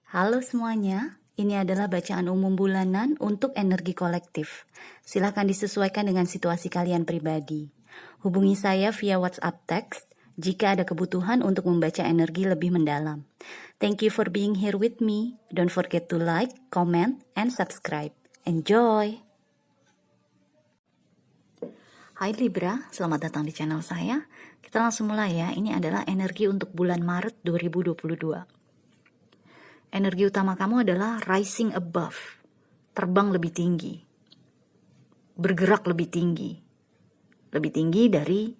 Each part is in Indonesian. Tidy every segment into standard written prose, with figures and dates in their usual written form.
Halo semuanya, ini adalah bacaan umum bulanan untuk energi kolektif. Silakan disesuaikan dengan situasi kalian pribadi. Hubungi saya via WhatsApp text jika ada kebutuhan untuk membaca energi lebih mendalam. Thank you for being here with me. Don't forget to like, comment, and subscribe. Enjoy! Hai Libra, selamat datang di channel saya. Kita langsung mulai ya. Ini adalah energi untuk bulan Maret 2022. Energi utama kamu adalah rising above, terbang lebih tinggi, bergerak lebih tinggi dari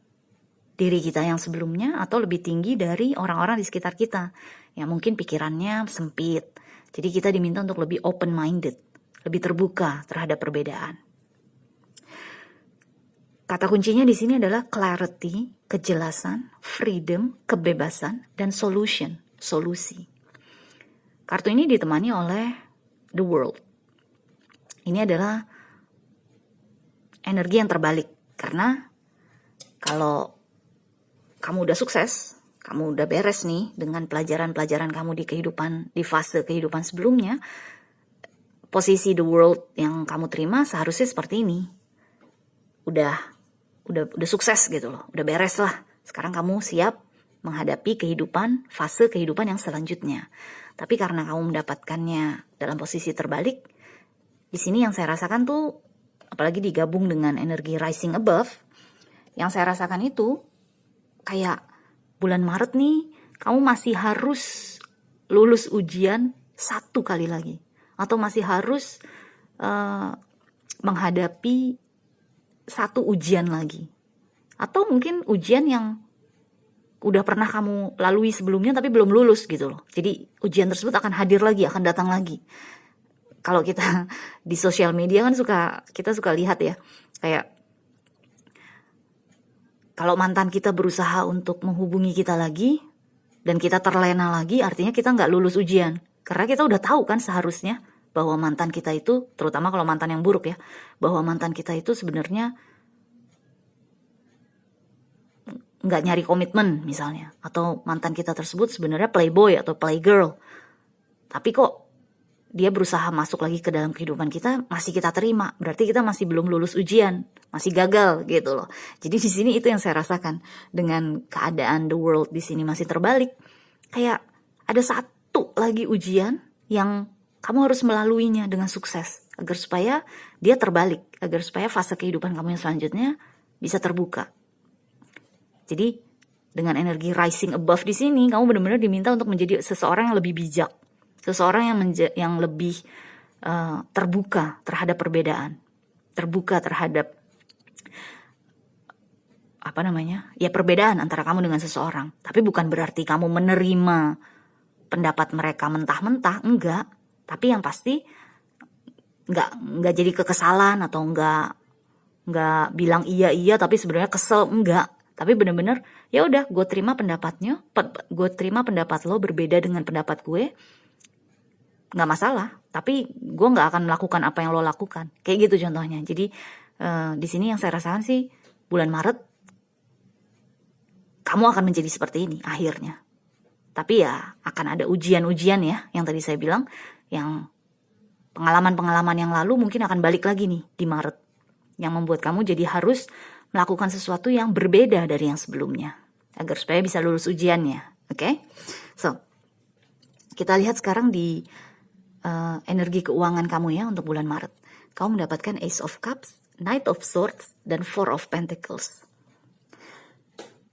diri kita yang sebelumnya atau lebih tinggi dari orang-orang di sekitar kita yang mungkin pikirannya sempit. Jadi kita diminta untuk lebih open-minded, lebih terbuka terhadap perbedaan. Kata kuncinya di sini adalah clarity, kejelasan, freedom, kebebasan, dan solution, solusi. Kartu ini ditemani oleh The World. Ini adalah energi yang terbalik. Karena kalau kamu udah sukses, kamu udah beres nih dengan pelajaran-pelajaran kamu di fase kehidupan sebelumnya, posisi The World yang kamu terima seharusnya seperti ini. Udah sukses gitu loh, udah beres lah. Sekarang kamu siap menghadapi fase kehidupan yang selanjutnya. Tapi karena kamu mendapatkannya dalam posisi terbalik, di sini yang saya rasakan tuh, apalagi digabung dengan energi rising above, yang saya rasakan itu kayak bulan Maret nih, kamu masih harus lulus ujian 1 kali lagi, atau masih harus menghadapi 1 ujian lagi, atau mungkin ujian yang udah pernah kamu lalui sebelumnya tapi belum lulus gitu loh. Jadi ujian tersebut akan hadir lagi, akan datang lagi. Kalau kita di sosial media kan kita suka lihat ya, kayak kalau mantan kita berusaha untuk menghubungi kita lagi dan kita terlena lagi, artinya kita nggak lulus ujian. Karena kita udah tahu kan seharusnya bahwa mantan kita itu, terutama kalau mantan yang buruk ya, bahwa mantan kita itu sebenarnya nggak nyari komitmen misalnya, atau mantan kita tersebut sebenarnya playboy atau playgirl, tapi kok dia berusaha masuk lagi ke dalam kehidupan kita, masih kita terima, berarti kita masih belum lulus ujian, masih gagal gitu loh. Jadi di sini itu yang saya rasakan dengan keadaan The World di sini masih terbalik, kayak ada 1 lagi ujian yang kamu harus melaluinya dengan sukses, agar supaya dia terbalik, agar supaya fase kehidupan kamu yang selanjutnya bisa terbuka. Jadi dengan energi rising above di sini, kamu benar-benar diminta untuk menjadi seseorang yang lebih bijak, seseorang yang lebih terbuka terhadap perbedaan, terbuka terhadap perbedaan antara kamu dengan seseorang. Tapi bukan berarti kamu menerima pendapat mereka mentah-mentah, enggak. Tapi yang pasti enggak jadi kekesalan atau enggak bilang iya tapi sebenarnya kesel, enggak. Tapi benar-benar ya udah, gue terima pendapatnya, gue terima pendapat lo berbeda dengan pendapat gue, nggak masalah. Tapi gue nggak akan melakukan apa yang lo lakukan, kayak gitu contohnya. Jadi di sini yang saya rasakan sih, bulan Maret kamu akan menjadi seperti ini akhirnya. Tapi ya akan ada ujian-ujian ya, yang tadi saya bilang, yang pengalaman-pengalaman yang lalu mungkin akan balik lagi nih di Maret, yang membuat kamu jadi harus melakukan sesuatu yang berbeda dari yang sebelumnya, agar supaya bisa lulus ujiannya. Oke? So, kita lihat sekarang di energi keuangan kamu ya untuk bulan Maret. Kamu mendapatkan Ace of Cups, Knight of Swords, dan Four of Pentacles.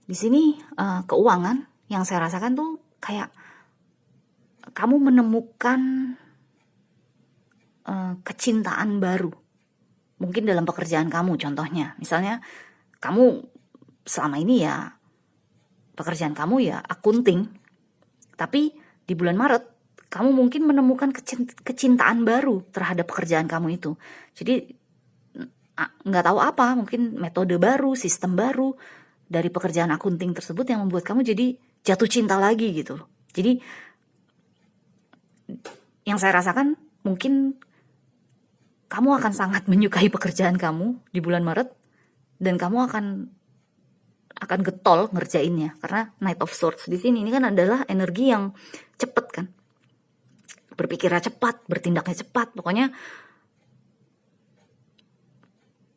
Di sini keuangan yang saya rasakan tuh kayak kamu menemukan kecintaan baru. Mungkin dalam pekerjaan kamu, contohnya. Misalnya, kamu selama ini ya, pekerjaan kamu ya akunting. Tapi di bulan Maret, kamu mungkin menemukan kecintaan baru terhadap pekerjaan kamu itu. Jadi, nggak tahu apa, mungkin metode baru, sistem baru dari pekerjaan akunting tersebut yang membuat kamu jadi jatuh cinta lagi gitu loh. Jadi, yang saya rasakan mungkin kamu akan sangat menyukai pekerjaan kamu di bulan Maret, dan kamu akan getol ngerjainnya, karena Knight of Swords di sini ini kan adalah energi yang cepet kan. berpikirnya cepat, bertindaknya cepat. Pokoknya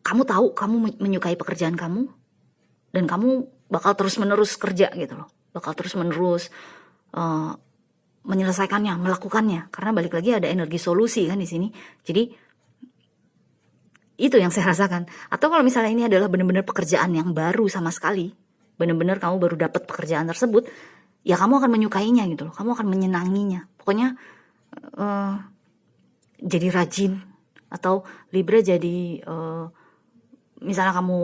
kamu tahu kamu menyukai pekerjaan kamu dan kamu bakal terus-menerus kerja gitu loh. Bakal terus-menerus menyelesaikannya, melakukannya. Karena balik lagi ada energi solusi kan di sini. Jadi itu yang saya rasakan. Atau kalau misalnya ini adalah benar-benar pekerjaan yang baru sama sekali, benar-benar kamu baru dapat pekerjaan tersebut, ya kamu akan menyukainya gitu loh. Kamu akan menyenanginya. Pokoknya jadi rajin. Atau Libra jadi misalnya kamu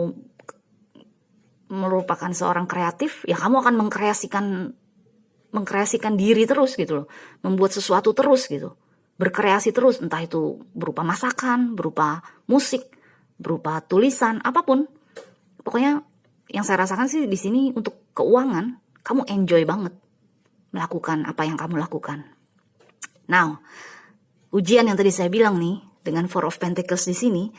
merupakan seorang kreatif, ya kamu akan mengkreasikan diri terus gitu loh, membuat sesuatu terus gitu, berkreasi terus, entah itu berupa masakan, berupa musik, berupa tulisan, apapun. Pokoknya yang saya rasakan sih di sini untuk keuangan, kamu enjoy banget melakukan apa yang kamu lakukan. Now, ujian yang tadi saya bilang nih dengan Four of Pentacles di sini,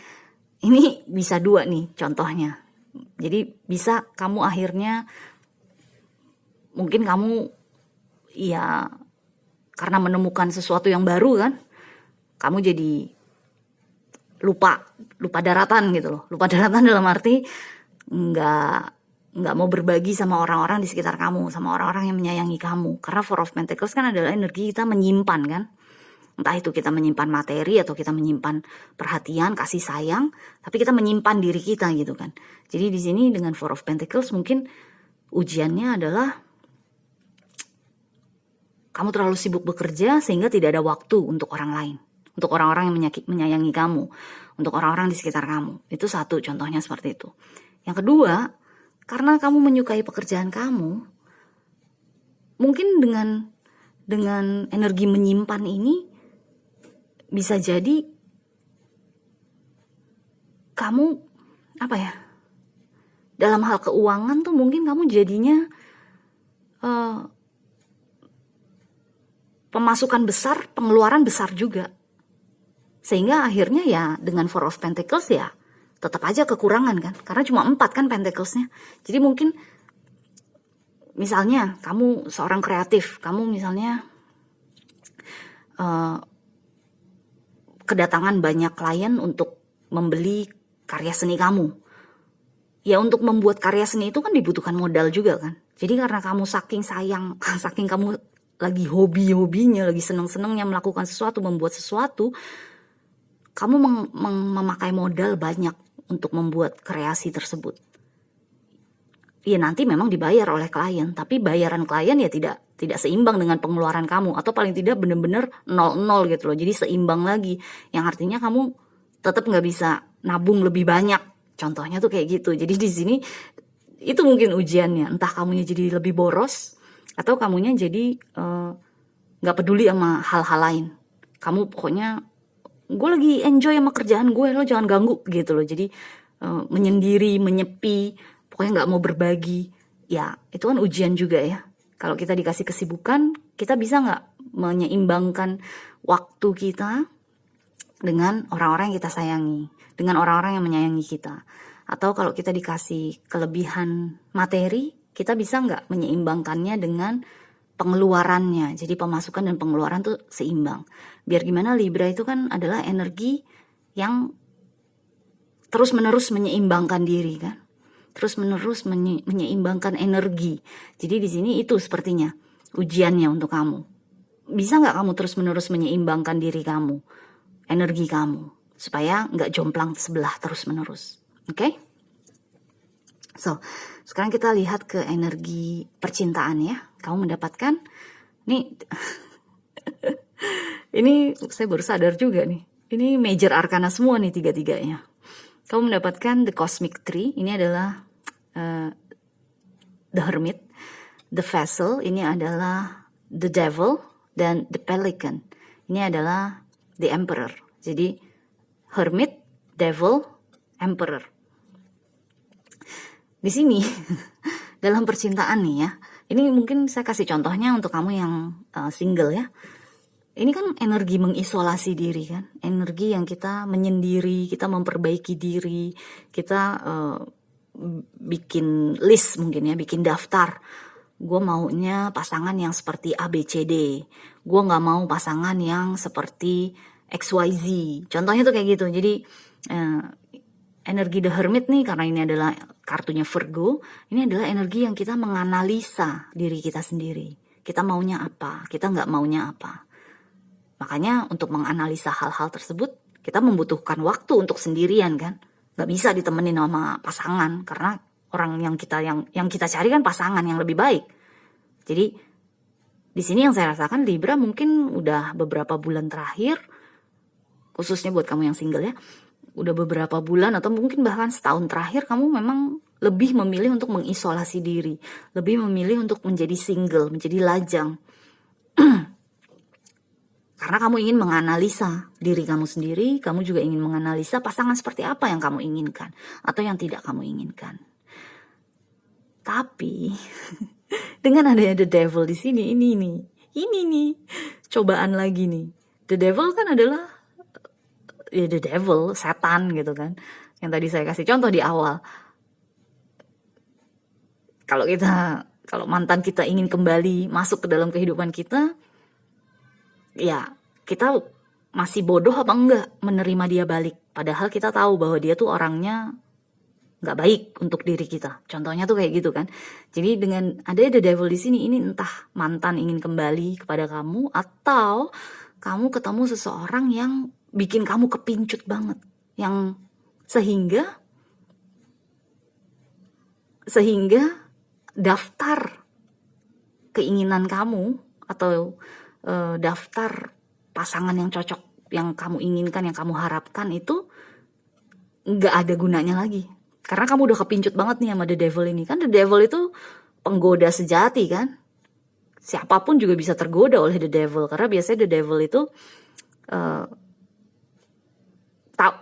ini bisa dua nih contohnya. Jadi bisa kamu akhirnya, mungkin kamu ya karena menemukan sesuatu yang baru kan, kamu jadi lupa daratan gitu loh. Lupa daratan dalam arti nggak mau berbagi sama orang-orang di sekitar kamu, sama orang-orang yang menyayangi kamu. Karena Four of Pentacles kan adalah energi kita menyimpan kan. Entah itu kita menyimpan materi atau kita menyimpan perhatian, kasih sayang, tapi kita menyimpan diri kita gitu kan. Jadi di sini dengan Four of Pentacles mungkin ujiannya adalah kamu terlalu sibuk bekerja sehingga tidak ada waktu untuk orang lain, untuk orang-orang yang menyayangi kamu, untuk orang-orang di sekitar kamu. Itu satu contohnya seperti itu. Yang kedua, karena kamu menyukai pekerjaan kamu, mungkin dengan energi menyimpan ini bisa jadi kamu dalam hal keuangan tuh mungkin kamu jadinya pemasukan besar, pengeluaran besar juga, sehingga akhirnya ya dengan Four of Pentacles ya tetap aja kekurangan kan, karena cuma 4 kan Pentaclesnya. Jadi mungkin misalnya kamu seorang kreatif, kamu misalnya kedatangan banyak klien untuk membeli karya seni kamu. Ya untuk membuat karya seni itu kan dibutuhkan modal juga kan. Jadi karena kamu saking sayang, saking kamu lagi hobi-hobinya, lagi seneng-senengnya melakukan sesuatu, membuat sesuatu, kamu memakai modal banyak untuk membuat kreasi tersebut. Ya nanti memang dibayar oleh klien, tapi bayaran klien ya tidak seimbang dengan pengeluaran kamu, atau paling tidak benar-benar 0-0 gitu loh. Jadi seimbang lagi, yang artinya kamu tetap nggak bisa nabung lebih banyak. Contohnya tuh kayak gitu. Jadi di sini itu mungkin ujiannya, entah kamunya jadi lebih boros atau kamunya jadi nggak peduli sama hal-hal lain. Kamu pokoknya gue lagi enjoy sama kerjaan gue, lo jangan ganggu gitu loh. Jadi menyendiri, menyepi, pokoknya nggak mau berbagi. Ya itu kan ujian juga ya. Kalau kita dikasih kesibukan, kita bisa nggak menyeimbangkan waktu kita dengan orang-orang yang kita sayangi, dengan orang-orang yang menyayangi kita. Atau kalau kita dikasih kelebihan materi, kita bisa nggak menyeimbangkannya dengan pengeluarannya. Jadi pemasukan dan pengeluaran tuh seimbang. Biar gimana, Libra itu kan adalah energi yang terus-menerus menyeimbangkan diri kan. Terus-menerus menyeimbangkan energi. Jadi di sini itu sepertinya ujiannya untuk kamu. Bisa nggak kamu terus-menerus menyeimbangkan diri kamu, energi kamu, supaya nggak jomplang sebelah terus-menerus. Oke? So, sekarang kita lihat ke energi percintaan ya. Kamu mendapatkan, nih, ini saya baru sadar juga nih. Ini major arcana semua nih tiga-tiganya. Kamu mendapatkan the cosmic tree, ini adalah the hermit, the vessel, ini adalah the devil, dan the pelican, ini adalah the emperor. Jadi hermit, devil, emperor. Di sini dalam percintaan nih ya, ini mungkin saya kasih contohnya untuk kamu yang single ya. Ini kan energi mengisolasi diri kan, energi yang kita menyendiri, kita memperbaiki diri, kita bikin list mungkin ya, bikin daftar gue maunya pasangan yang seperti ABCD, gue nggak mau pasangan yang seperti XYZ. Contohnya tuh kayak gitu. Jadi energi The Hermit nih, karena ini adalah kartunya Virgo, ini adalah energi yang kita menganalisa diri kita sendiri. Kita maunya apa, kita nggak maunya apa. Makanya untuk menganalisa hal-hal tersebut, kita membutuhkan waktu untuk sendirian kan. Nggak bisa ditemenin sama pasangan, karena orang yang kita cari kan pasangan yang lebih baik. Jadi di sini yang saya rasakan Libra mungkin udah beberapa bulan terakhir, khususnya buat kamu yang single ya, udah beberapa bulan atau mungkin bahkan setahun terakhir kamu memang lebih memilih untuk mengisolasi diri, lebih memilih untuk menjadi single, menjadi lajang. Karena kamu ingin menganalisa diri kamu sendiri, kamu juga ingin menganalisa pasangan seperti apa yang kamu inginkan atau yang tidak kamu inginkan. Tapi dengan adanya The Devil di sini, ini nih cobaan lagi nih. The Devil kan adalah ya the devil, setan gitu kan. Yang tadi saya kasih contoh di awal. Kalau mantan kita ingin kembali masuk ke dalam kehidupan kita, ya kita masih bodoh apa enggak menerima dia balik. Padahal kita tahu bahwa dia tuh orangnya nggak baik untuk diri kita. Contohnya tuh kayak gitu kan. Jadi dengan ada the devil di sini, ini entah mantan ingin kembali kepada kamu atau kamu ketemu seseorang yang bikin kamu kepincut banget, yang sehingga daftar keinginan kamu atau daftar pasangan yang cocok, yang kamu inginkan, yang kamu harapkan itu nggak ada gunanya lagi, karena kamu udah kepincut banget nih sama the devil ini. Kan the devil itu penggoda sejati kan, siapapun juga bisa tergoda oleh the devil, karena biasanya the devil itu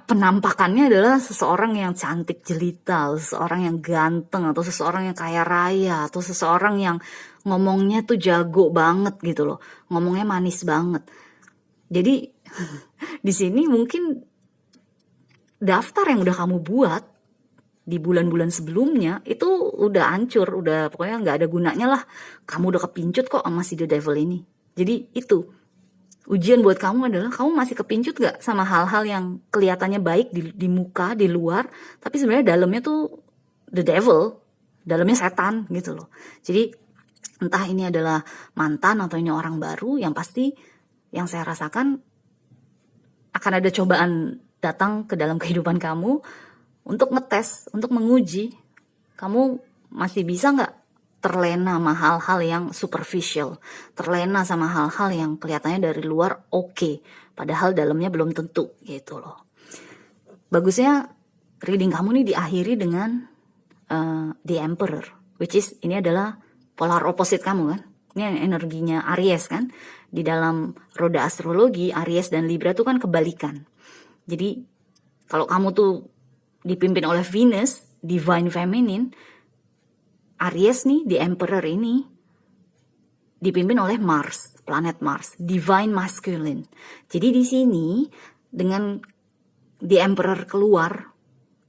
penampakannya adalah seseorang yang cantik jelita, seseorang yang ganteng, atau seseorang yang kaya raya, atau seseorang yang ngomongnya tuh jago banget gitu loh, ngomongnya manis banget. Jadi di sini mungkin daftar yang udah kamu buat di bulan-bulan sebelumnya itu udah hancur, udah pokoknya nggak ada gunanya lah. Kamu udah kepincut kok sama si the devil ini. Jadi itu ujian buat kamu adalah kamu masih kepincut gak sama hal-hal yang kelihatannya baik di muka, di luar, tapi sebenarnya dalamnya tuh the devil, dalamnya setan gitu loh. Jadi entah ini adalah mantan atau ini orang baru, yang pasti yang saya rasakan akan ada cobaan datang ke dalam kehidupan kamu untuk ngetes, untuk menguji kamu masih bisa gak terlena sama hal-hal yang superficial, terlena sama hal-hal yang kelihatannya dari luar oke, padahal dalamnya belum tentu gitu loh. Bagusnya reading kamu nih diakhiri dengan The Emperor, which is ini adalah polar opposite kamu kan. Ini energinya Aries kan. Di dalam roda astrologi, Aries dan Libra tuh kan kebalikan. Jadi kalau kamu tuh dipimpin oleh Venus, Divine Feminine, Aries nih, The Emperor ini dipimpin oleh Mars, planet Mars, Divine Masculine. Jadi di sini dengan The Emperor keluar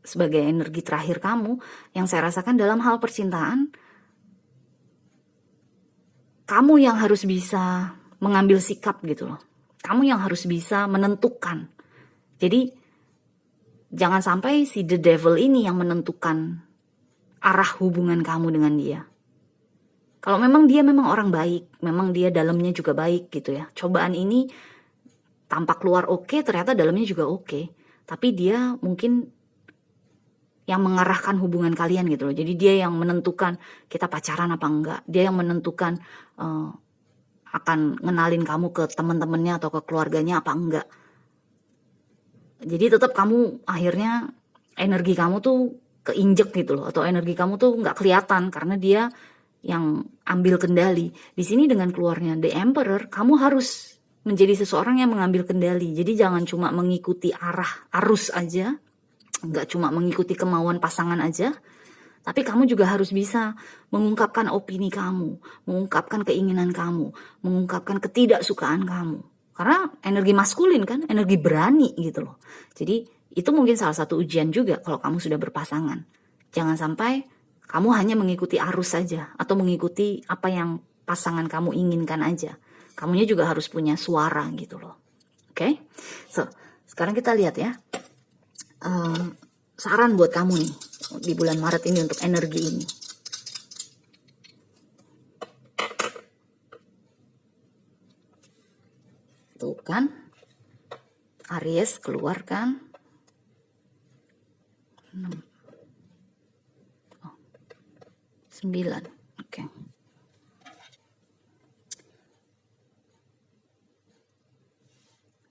sebagai energi terakhir kamu, yang saya rasakan dalam hal percintaan, kamu yang harus bisa mengambil sikap gitu loh. Kamu yang harus bisa menentukan. Jadi jangan sampai si the devil ini yang menentukan arah hubungan kamu dengan dia. Kalau memang dia memang orang baik, memang dia dalamnya juga baik gitu ya. Cobaan ini tampak luar oke, ternyata dalamnya juga oke. Tapi dia mungkin yang mengarahkan hubungan kalian gitu loh. Jadi dia yang menentukan kita pacaran apa enggak. Dia yang menentukan akan ngenalin kamu ke teman-temannya atau ke keluarganya apa enggak. Jadi tetap kamu akhirnya energi kamu tuh keinjek gitu loh, atau energi kamu tuh nggak kelihatan karena dia yang ambil kendali. Di sini dengan keluarnya The Emperor, kamu harus menjadi seseorang yang mengambil kendali. Jadi jangan cuma mengikuti arus aja, nggak cuma mengikuti kemauan pasangan aja, tapi kamu juga harus bisa mengungkapkan opini kamu, mengungkapkan keinginan kamu, mengungkapkan ketidaksukaan kamu. Karena energi maskulin kan, energi berani gitu loh. Jadi itu mungkin salah satu ujian juga kalau kamu sudah berpasangan. Jangan sampai Kamu hanya mengikuti arus saja, atau mengikuti apa yang pasangan kamu inginkan aja. Kamunya juga harus punya suara gitu loh. Oke? So, sekarang kita lihat ya. Saran buat kamu nih, di bulan Maret ini untuk energi ini. Tuh kan, Aries keluar kan. 9. Oke.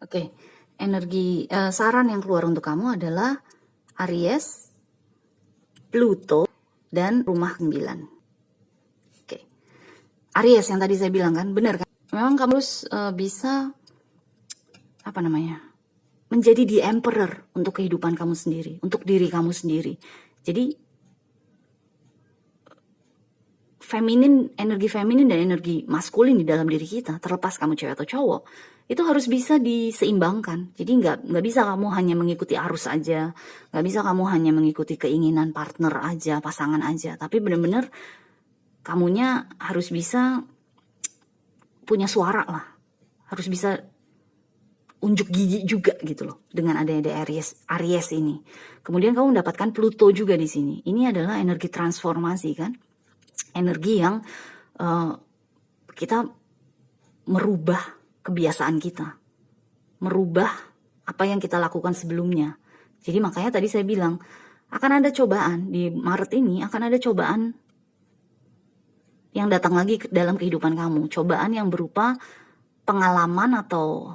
Oke, energi saran yang keluar untuk kamu adalah Aries, Pluto, dan rumah 9. Oke. Aries yang tadi saya bilang kan, benar kan? Memang kamu harus bisa menjadi the emperor untuk kehidupan kamu sendiri, untuk diri kamu sendiri. Jadi energi feminin dan energi maskulin di dalam diri kita, terlepas kamu cewek atau cowok, itu harus bisa diseimbangkan. Jadi nggak bisa kamu hanya mengikuti arus aja, nggak bisa kamu hanya mengikuti keinginan partner aja, pasangan aja, tapi benar-benar kamunya harus bisa punya suara lah, harus bisa unjuk gigi juga gitu loh dengan adanya Aries ini. Kemudian kamu mendapatkan Pluto juga di sini. Ini adalah energi transformasi kan, energi yang kita merubah kebiasaan kita, merubah apa yang kita lakukan sebelumnya. Jadi makanya tadi saya bilang akan ada cobaan di Maret ini, akan ada cobaan yang datang lagi dalam kehidupan kamu, cobaan yang berupa pengalaman atau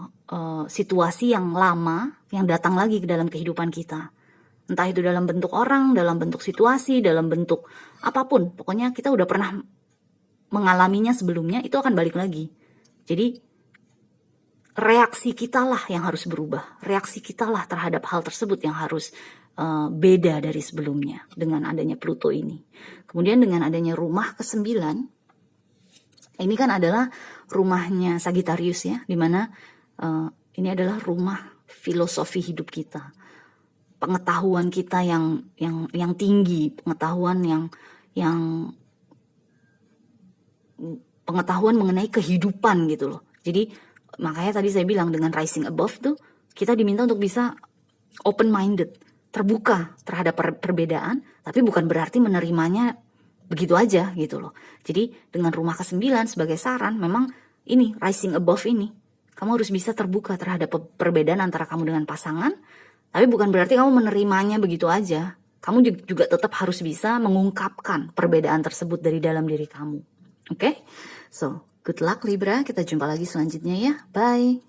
situasi yang lama yang datang lagi ke dalam kehidupan kita. Entah itu dalam bentuk orang, dalam bentuk situasi, dalam bentuk apapun. Pokoknya kita udah pernah mengalaminya sebelumnya, itu akan balik lagi. Jadi reaksi kita lah yang harus berubah. Reaksi kita lah terhadap hal tersebut yang harus beda dari sebelumnya dengan adanya Pluto ini. Kemudian dengan adanya rumah ke-9, ini kan adalah rumahnya Sagittarius ya, dimana ini adalah rumah filosofi hidup kita, pengetahuan kita yang tinggi, pengetahuan pengetahuan mengenai kehidupan gitu loh. Jadi makanya tadi saya bilang dengan rising above tuh kita diminta untuk bisa open minded, terbuka terhadap perbedaan, tapi bukan berarti menerimanya begitu aja gitu loh. Jadi dengan rumah ke-9 sebagai saran, memang ini rising above ini kamu harus bisa terbuka terhadap perbedaan antara kamu dengan pasangan, tapi bukan berarti kamu menerimanya begitu aja. Kamu juga tetap harus bisa mengungkapkan perbedaan tersebut dari dalam diri kamu. Oke? So, good luck Libra. Kita jumpa lagi selanjutnya ya. Bye.